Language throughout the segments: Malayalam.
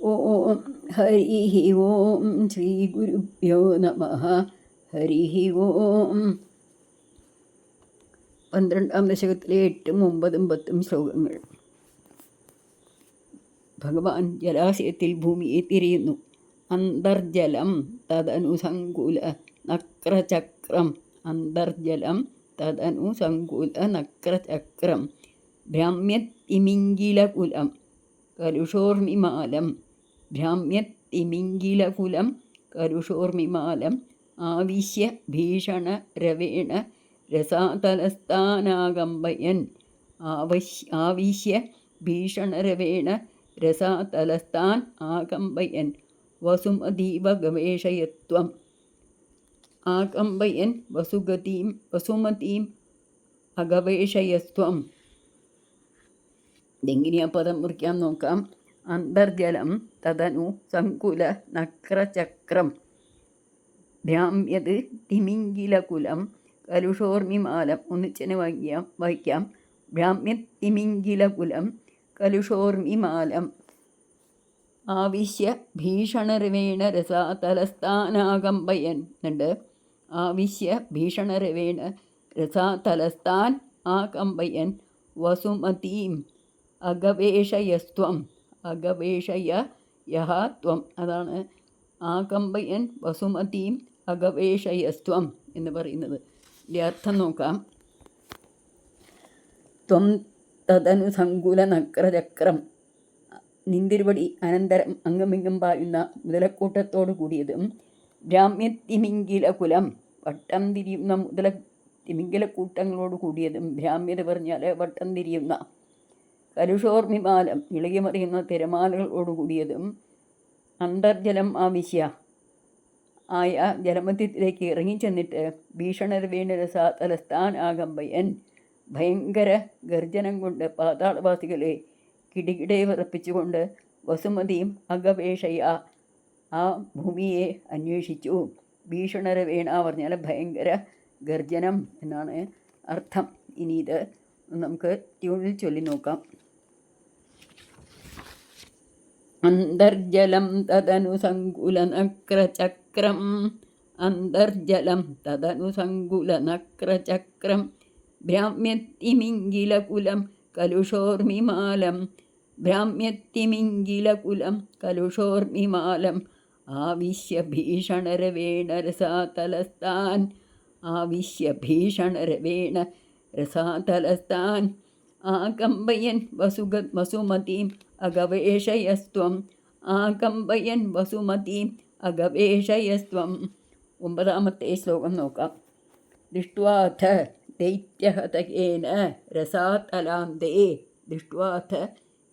ഓം ഹരി ഓം ശ്രീ ഗുരുഭ്യോ നമഃ. ഹരി ഓം. 12-ാം ദശകത്തിലെ 8, 9, 10 ശ്ലോകങ്ങൾ. ഭഗവാൻ ജലാശയത്തിൽ ഭൂമിയെ തിരയുന്നു. അന്തർജലം തദനുസങ്കുല നക്രചക്രം. അന്തർജലം തദനുസങ്കുല നക്രചക്രം. ഭ്രാമ്യത്തിമിംഗിലകുലം കലുഷോർമിമാലം. ഭ്രാമ്യത്തിമിംഗിലകുലം കലുഷോർമിമാലം. ആവിശ്യ ഭീഷണരവേണ രസാതലസ്ഥാനാകമ്പയൻ. ആവിശ്യ ഭീഷണരവേണ രസാതലസ്ഥാൻ ആകമ്പയൻ. വസുമതീവ ഗവേഷയത്വം. ആകമ്പയൻ വസുമതീം അഗവേഷയസ്ത്വം. ഇതെങ്ങനെയാ പദം മുറിക്കാൻ നോക്കാം. അന്തർജലം തദനു സങ്കുല നക്രചക്രം. ഭ്രാമ്യത് തിമിംഗിലകുലം കലുഷോർമിമാലം. ഒന്നിച്ചനെ വായിക്കാം. ഭ്രാമ്യത്തിമിംഗിലകുലം കലുഷോർമിമാലം. ആവിശ്യ ഭീഷണരവേണ രസാതലസ്ഥാനാകമ്പയൻ ഉണ്ട്. ആവിശ്യ ഭീഷണരവേണ രസാതലസ്ഥാൻ ആകമ്പയൻ. വസുമതീം അഗവേഷയസ്ത്വം. അഗവേഷയ യഹ ത്വം. അതാണ് ആകമ്പയൻ വസുമതീം അഗവേഷയസ്ത്വം എന്ന് പറയുന്നത്. ഇതിൻ്റെ അർത്ഥം നോക്കാം. ത്വം തദനു സങ്കുല നക്രചക്രം. നിന്തിരുവടി അനന്തരം അങ്ങമിങ്ങും പായുന്ന മുതലക്കൂട്ടത്തോടു കൂടിയതും. ഭ്രാമ്യത്തിമിംഗിലകുലം വട്ടം തിരിയുന്ന തിമിംഗലക്കൂട്ടങ്ങളോട് കൂടിയതും. ഭ്രാമ്യത പറഞ്ഞാൽ വട്ടം തിരിയുന്ന. കലുഷോർമിമാലം ഇളകിമറിയുന്ന തിരമാലകളോടുകൂടിയതും. അന്തർജലം ആവിശ്യ ആയ ജലമധ്യത്തിലേക്ക് ഇറങ്ങിച്ചെന്നിട്ട്. ഭീഷണരവേണ രസാതലസ്ഥാൻ ആകമ്പയൻ ഭയങ്കര ഗർജനം കൊണ്ട് പാതാളവാസികളെ കിടികിടെ വിറപ്പിച്ചുകൊണ്ട്. വസുമതിയും അഗവേഷയ ആ ഭൂമിയെ അന്വേഷിച്ചു. ഭീഷണരവേണ പറഞ്ഞാൽ ഭയങ്കര ഗർജനം എന്നാണ് അർത്ഥം. ഇനി ഇത് നമുക്ക് ട്യൂണിൽ ചൊല്ലി നോക്കാം. അന്തർജലം തദനുസങ്കുല നക്രചക്രം. അന്തർജലം തദനുസങ്കുല നക്രചക്രം. ഭ്രാമ്യത്തിമിംഗിലകുലം കലുഷോർമിമാലം. ഭ്രാമ്യത്തിമിംഗിലകുലം കലുഷോർമിമാലം. ആവിശ്യ ഭീഷണരവേണ രസാതലസ്ഥാൻ. ആവിശ്യ ഭീഷണരവേണ രസാതലസ്ഥാൻ ആകമ്പയൻ വസുമതീം അഗവേഷയസ്ത്വം. ആകമ്പയൻ വസുമതീം അഗവേഷയസ്ത്വം. 9-ാമത്തെ ശ്ലോകം നോക്കാം. ദൃഷ്ട്വാഥ ദൈത്യഹതകേന രസാതലാന്തേ. ദൃഷ്ട്വാഥ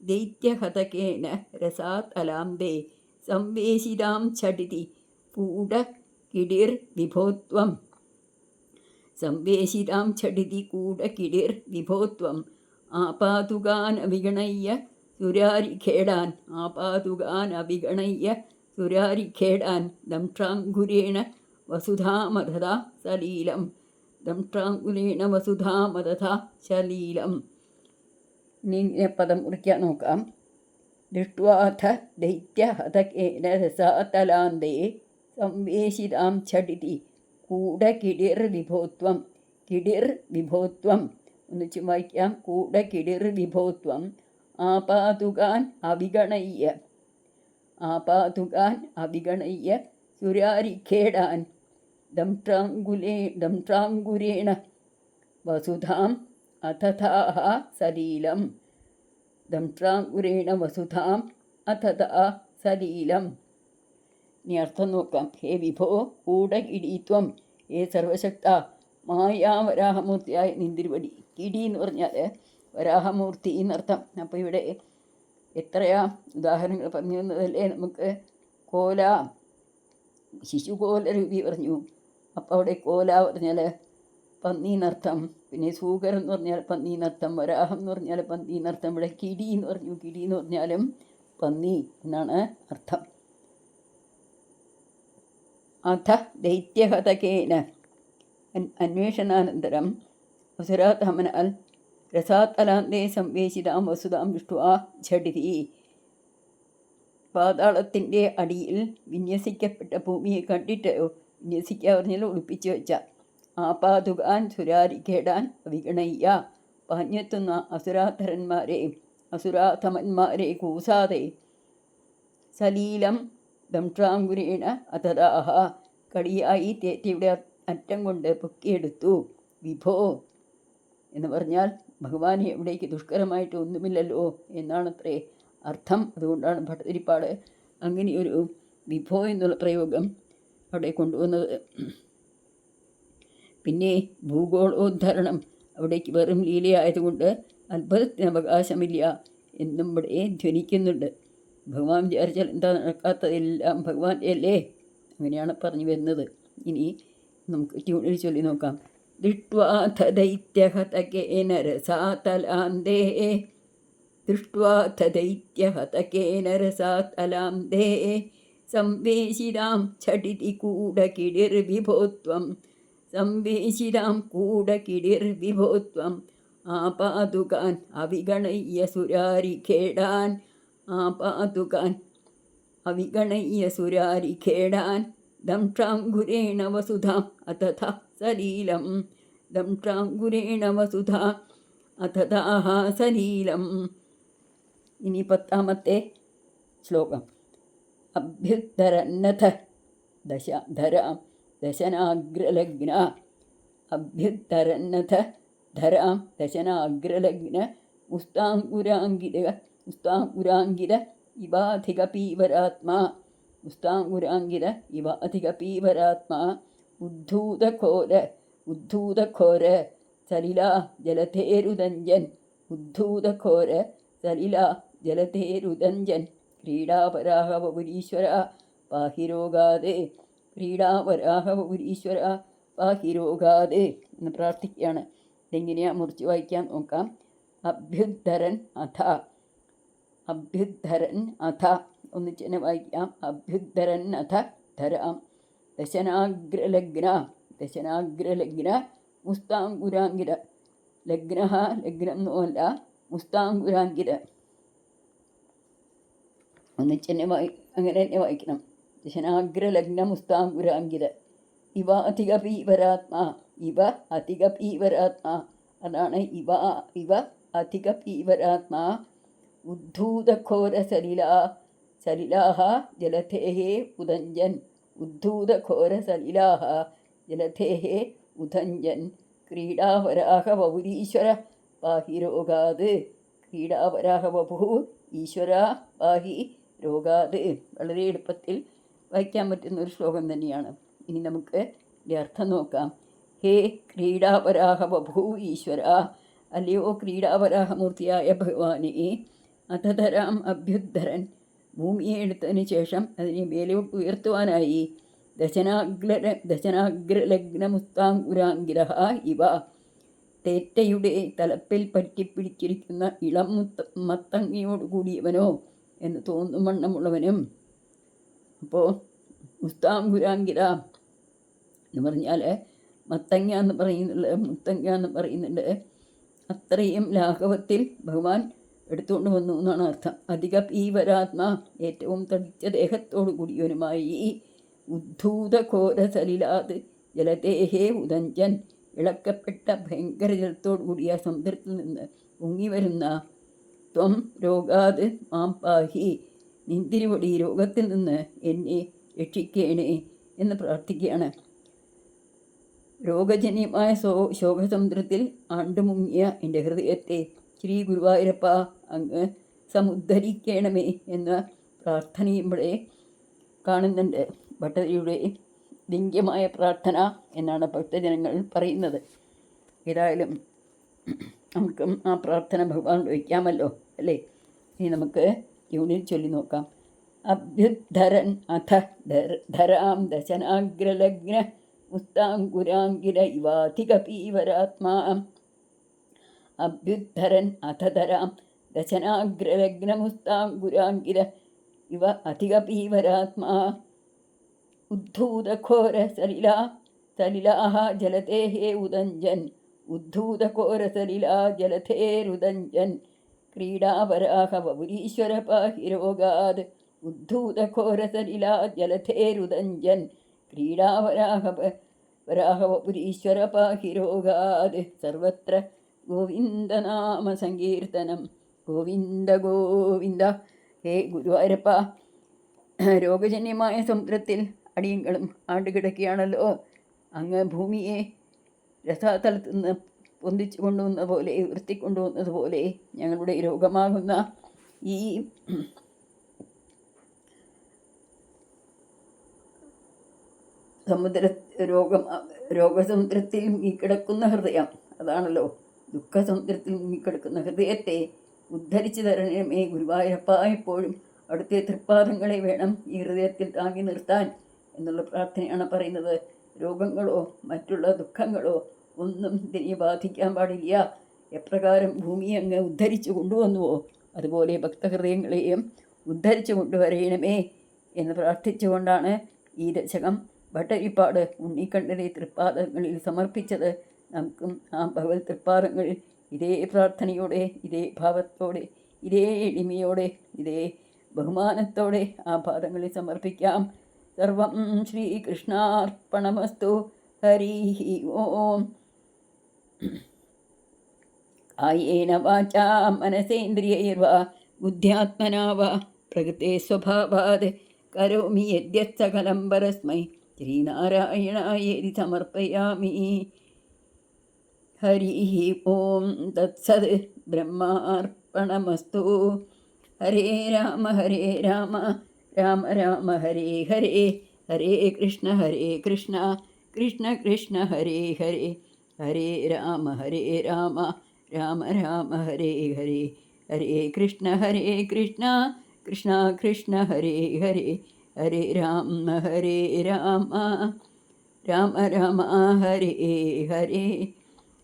ദൈത്യഹതകേന രസാതലാന്തേ സംവേശിതാം ഛടിതി കൂടകിടിർ വിഭോത്വം. സംവേശിതാം ഛടിതി കൂടകിടിർ വിഭോത്വം. ആപാതുകാൻ അവിഗണയ്യ സുരാരിഖേടാൻ. ആപാതുകാൻ അവിഗണയ്യ സുരാരിഖേടാൻ. ദംഷ്ട്രാങ്കുരേണ വസുധാമദധ സലീലം. ദംഷ്ട്രാങ്കുരേണ വസുധാമദധ സലീലം. ഇനി പദം മുറിക്കാൻ നോക്കാം. ദൃഷ്ട്വാഥ ദൈത്യഹതകേന രസാതലാന്തേ സംവേശിതാം ഛടിതി കൂടകിടിർ വിഭോത്വം. കിടിർ വിഭോത്വം ഒന്നിച്ച് വായിക്കാം. കൂടകിടിർ വിഭോത്വം. ആപാതുകാൻ അവിഗണയ്യ. ആപാതുകാൻ അവിഗണയ്യ സുരാരിഖേടാൻ. ദംഷ്ട്രാങ്കുരേണ വസുധാം അഥഥാഹ സലീലം. ദംഷ്ട്രാങ്കുരേണ വസുധാം അഥഥാ സലീലം. ഇനി അർത്ഥം നോക്കാം. ഹേ വിഭോ കൂടകിടീത്വം. ഹേ സർവശക്ത മായാവരാഹമൂർത്തിയായ നിന്തിരുവടി. കിടി എന്ന് പറഞ്ഞാൽ വരാഹമൂർത്തി എന്നർത്ഥം. അപ്പോൾ ഇവിടെ എത്രയാ ഉദാഹരണങ്ങൾ പറഞ്ഞു തന്നതല്ലേ നമുക്ക്. കോല, ശിശുകോല രൂപി പറഞ്ഞു. അപ്പോൾ അവിടെ കോല പറഞ്ഞാൽ പന്നി എന്നർത്ഥം. പിന്നെ സൂകർ എന്ന് പറഞ്ഞാൽ പന്നി എന്നർത്ഥം. വരാഹം എന്ന് പറഞ്ഞാൽ പന്നി എന്നർത്ഥം. ഇവിടെ കിടി എന്ന് പറഞ്ഞു. കിടി എന്ന് പറഞ്ഞാലും പന്നി എന്നാണ് അർത്ഥം. അഥ ദൈത്യഹതകേന അന്വേഷണാനന്തരം അസുരാധമനാൽ രസാതലാന്തേ സംവേശിതാം വസുധാം ദൃഷ്ട്വാ ഝടിതി. പാതാളത്തിൻ്റെ അടിയിൽ വിന്യസിക്കപ്പെട്ട ഭൂമിയെ കണ്ടിട്ട് വിന്യസിക്കുക പറഞ്ഞാൽ ഒളിപ്പിച്ചു വെച്ച ആപാതുകാൻ സുരാരിക്കേടാൻ വിഗണയ്യ പാഞ്ഞെത്തുന്ന അസുരാധരന്മാരെ അസുരാധമന്മാരെ കൂസാതെ സലീലം ദംഷ്ട്രാങ്കുരേണ അതദാഹ കടിയായി തേറ്റയുടെ അറ്റം കൊണ്ട് പൊക്കിയെടുത്തു. വിഭോ എന്ന് പറഞ്ഞാൽ ഭഗവാൻ എവിടേക്ക് ദുഷ്കരമായിട്ട് ഒന്നുമില്ലല്ലോ എന്നാണത്രേ അർത്ഥം. അതുകൊണ്ടാണ് ഭട്ടതിരിപ്പാട് അങ്ങനെയൊരു വിഭോ എന്നുള്ള പ്രയോഗം അവിടെ കൊണ്ടുവന്നത്. പിന്നെ ഭൂഗോളോദ്ധരണം അവിടേക്ക് വെറും ലീലയായതുകൊണ്ട് അത്ഭുതത്തിന് അവകാശമില്ല എന്നും ഇവിടെ ധ്വനിക്കുന്നുണ്ട്. ഭഗവാൻ വിചാരിച്ചാൽ എന്താ നടക്കാത്തതെല്ലാം ഭഗവാന്റെ അല്ലേ, അങ്ങനെയാണ് പറഞ്ഞു വരുന്നത്. ഇനി നമുക്ക് ട്യൂണിൽ ചൊല്ലി നോക്കാം. ദൃഷ്ട്വാഥ ദൈത്യഹതകേന രസാതലാന്തേ ദൃഷ്ട്വാഥ ദൈത്യഹതകേന രസാതലാന്തേ സംവേശിതാം ഛടിതി കൂടകിടിർവിഭോത്വം സംവേശിതാം കൂടകിടിർവിഭോത്വം ആപാതുകാൻ അവിഗണയ്യ സുരാരിഖേടാൻ ആപാതുകാൻ അവിഗണയ്യ സുരാരിഖേടാൻ ദംഷ്ട്രാങ്കുരേണ വസുധാം അതഥ സലീലം ദംഷ്ട്രാങ്കുരേണ വസുധാ അതഥാഹ സലീലം. ഇനി 10ാമത്തെ ശ്ലോകം. അഭ്യുദ്ധരന്നഥ ധരാം ദശനാഗ്രലഗ്ന അഭ്യുദ്ധരന്നഥ ധരാം ദശനാഗ്രലഗ്ന മുസ്താങ്കുരാങ്കിത ഇവാധികപീവരാത്മാ മുസ്താങ്കുരാങ്കിത ഇവാധികപീവരാത്മാ ഉദ്ധൂതഘോര സലിലാ ജലധേരുദഞ്ജൻ ഉദ്ധൂതഘോര സലിലാ ജലധേരുദഞ്ജൻ ക്രീഡാവരാഹവപുരീശ്വര പാഹിരോഗാദേ ക്രീഡാവരാഹവപുരീശ്വര പാഹിരോഗാദേ എന്ന് പ്രാർത്ഥിക്കുകയാണ്. ഇതെങ്ങനെയാണ് മുറിച്ച് വായിക്കാൻ നോക്കാം. അഭ്യുദ്ധരൻ അഥ ഒന്നിച്ച് തന്നെ വായിക്കാം. അഭ്യുദ്ധരൻ അഥ ധരാം ദശനാഗ്രലഗ്ന മുസ്താങ്കുരാങ്കിത ലഗ്നം എന്നല്ല മുസ്താങ്കുരാങ്കിത ഒന്നിച്ച് തന്നെ അങ്ങനെ തന്നെ വായിക്കണം. ദശനാഗ്രലഗ്ന മുസ്താങ്കുരാങ്കിത ഇവ അധികപീവരാത്മാ ഇവ അധികപീവരാത്മാ അതാണ് ഇവ അധികപീവരാത്മാ ഉദ്ധൂതഘോര സലിലാഹ ജലധേഹ ഉദഞ്ജൻ ഉദ്ധൂതഘോര സലിലാഹ ജലധേഹ ഉദഞ്ജൻ ക്രീഡാവരാഹ വപുരീശ്വര പാഹി രോഗാത് ക്രീഡാവരാഹ വപു ഈശ്വര പാഹി രോഗാത്. വളരെ എളുപ്പത്തിൽ വായിക്കാൻ പറ്റുന്ന ഒരു ശ്ലോകം തന്നെയാണ്. ഇനി നമുക്ക് ഇതിൻ്റെ അർത്ഥം നോക്കാം. ഹേ ക്രീഡാവരാഹ വപു ഈശ്വര, അല്ലയോ ക്രീഡാവരാഹമൂർത്തിയായ ഭഗവാനെ, അധധരാം അഭ്യുദ്ധരൻ ഭൂമിയെ എടുത്തതിന് ശേഷം അതിനെ മേലോട്ട് ഉയർത്തുവാനായി ദശനാഗ്രലഗ്നമുസ്താങ്കുരാങ്കിര ഇവ തേറ്റയുടെ തലപ്പിൽ പറ്റിപ്പിടിച്ചിരിക്കുന്ന ഇളം മത്തങ്ങയോട് കൂടിയവനോ എന്ന് തോന്നും വണ്ണമുള്ളവനും. അപ്പോൾ മുസ്താങ്കുരാങ്കിര എന്ന് പറഞ്ഞാൽ മുത്തങ്ങ എന്ന് പറയുന്നുണ്ട്. അത്രയും ലാഘവത്തിൽ ഭഗവാൻ എടുത്തുകൊണ്ട് വന്നു എന്നാണ് അർത്ഥം. അധിക പീവരാത്മാ ഏറ്റവും തടിച്ച ദേഹത്തോടു കൂടിയവനുമായി ഉദ്ധൂതഘോര സലിലാത് ജലദേഹേ ഉദഞ്ജൻ ഇളക്കപ്പെട്ട ഭയങ്കര ജലത്തോടു കൂടിയ സമുദ്രത്തിൽ നിന്ന് പൊങ്ങിവരുന്ന ത്വം രോഗാത് മാം പാഹി നിന്തിരിവടി രോഗത്തിൽ നിന്ന് എന്നെ രക്ഷിക്കേണേ എന്ന് പ്രാർത്ഥിക്കുകയാണ്. രോഗജന്യമായ ശോകസമുദ്രത്തിൽ ആണ്ടുമുങ്ങിയ എൻ്റെ ഹൃദയത്തെ ശ്രീ ഗുരുവായൂരപ്പ അങ്ങ് സമുദ്ധരിക്കണമേ എന്ന പ്രാർത്ഥനയും ഇവിടെ കാണുന്നുണ്ട്. ഭട്ടതിരിയുടെ ദിവ്യമായ പ്രാർത്ഥന എന്നാണ് ഭക്തജനങ്ങൾ പറയുന്നത്. ഏതായാലും നമുക്കും ആ പ്രാർത്ഥന ഭഗവാൻ വയ്ക്കാമല്ലോ അല്ലേ. ഇനി നമുക്ക് ട്യൂണിൽ ചൊല്ലി നോക്കാം. അഭ്യുദ്ധരൻ അഥ ധരാം ദശനാഗ്രലഗ്ന മുസ്താങ്കുരാങ്കിര ഇവാധികപീവരാത്മാ അഭ്യുദ്ധരൻ അധധരാം ദശനാഗ്രലഗ്നമുസ്താങ്കുരാങ്കിര ഇവ അധികപീവരാത്മാ ഉദ്ധൂതഘോര സലിലാഹ ജലധേഹേ ഉദഞ്ജൻ ഉദ്ധൂതഘോര സലിലാ ജലധേരുദഞ്ജൻ ക്രീഡാവരാഹ വപുരീശ്വര പാഹി രോഗാത് ഉദ്ധൂതഘോരസലിലാ ജലധേരുദഞ്ജൻ ക്രീഡാവരാഹവപുരീശ്വര പാഹി രോഗാത് സർവത്ര ഗോവിന്ദനാമ സങ്കീർത്തനം. ഗോവിന്ദ ഗോവിന്ദ. ഹേ ഗുരുവായൂരപ്പ, രോഗജന്യമായ സമുദ്രത്തിൽ അടിയങ്ങളും ആണ്ടുകിടക്കുകയാണല്ലോ. അങ്ങ് ഭൂമിയെ രസാതലത്തിൽ നിന്ന് പൊന്തിച്ചു കൊണ്ടുവന്ന പോലെ, ഉയർത്തിക്കൊണ്ടുവന്നത് പോലെ ഞങ്ങളുടെ രോഗമാകുന്ന ഈ രോഗസമുദ്രത്തിൽ മുങ്ങിക്കിടക്കുന്ന ഹൃദയം, അതാണല്ലോ ദുഃഖസമുദ്രത്തിൽ മുങ്ങിക്കിടക്കുന്ന ഹൃദയത്തെ ഉദ്ധരിച്ചു തരണമേ ഗുരുവായൂരപ്പ. എപ്പോഴും അവിടുത്തെ തൃപ്പാദങ്ങളെ വേണം ഈ ഹൃദയത്തിൽ താങ്ങി നിർത്താൻ എന്നുള്ള പ്രാർത്ഥനയാണ് പറയുന്നത്. രോഗങ്ങളോ മറ്റുള്ള ദുഃഖങ്ങളോ ഒന്നും ഇതിനെ ബാധിക്കാൻ പാടില്ല. എപ്രകാരം ഭൂമിയെ അങ്ങ് ഉദ്ധരിച്ചു കൊണ്ടുവന്നുവോ അതുപോലെ ഭക്തഹൃദയങ്ങളെയും ഉദ്ധരിച്ചു കൊണ്ടുവരയണമേ എന്ന് പ്രാർത്ഥിച്ചുകൊണ്ടാണ് ഈ ദശകം ഭട്ടതിരിപ്പാട് ഉണ്ണിക്കണ്ണനെ തൃപ്പാദങ്ങളിൽ സമർപ്പിച്ചത്. നമുക്കും ആ ഭഗവത് തൃപ്പാദങ്ങളിൽ ഇതേ പ്രാർത്ഥനയോടെ, ഇതേ ഭാവത്തോടെ, ഇതേ എളിമയോടെ, ഇതേ ബഹുമാനത്തോടെ ആ പാദങ്ങളിൽ സമർപ്പിക്കാം. സർവം ശ്രീകൃഷ്ണാർപ്പണമസ്തു. ഹരി ഓം. കായേന വാചാ മനസേന്ദ്രിയൈർവാ ബുദ്ധ്യാത്മനാ വാ പ്രകൃതേ സ്വഭാവാത് കരോമി യദ്യത് സകലം പരസ്മൈ ശ്രീനാരായണായേതി സമർപ്പയാമി. ഹരി ഓം തത്സത്. ബ്രഹ്മാർപ്പണമസ്തു. ഹരേ രാമ രാമ രാമ ഹരേ ഹരേ, ഹരേ കൃഷ്ണ കൃഷ്ണ കൃഷ്ണ ഹരേ ഹരേ, ഹരേ രാമ രാമ രാമ ഹരേ ഹരേ, ഹരേ കൃഷ്ണ കൃഷ്ണ കൃഷ്ണ ഹരേ ഹരേ, ഹരേ രാമ രാമ രാമ ഹരേ ഹരേ,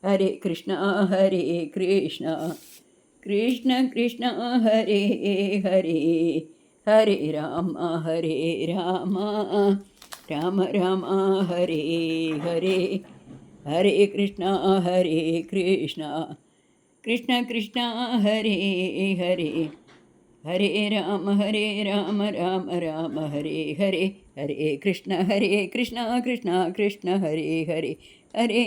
ഹരേ കൃഷ്ണ കൃഷ്ണ കൃഷ്ണ ഹരേ ഹരേ, ഹരേ രാമ രാമ രാമ ഹരേ ഹരേ, ഹരേ കൃഷ്ണ കൃഷ്ണ കൃഷ്ണ ഹരേ ഹരേ, ഹരേ രാമ രാമ ഹരേ ഹരേ, ഹരേ കൃഷ്ണ കൃഷ്ണ കൃഷ്ണ ഹരേ ഹരേ, ഹരേ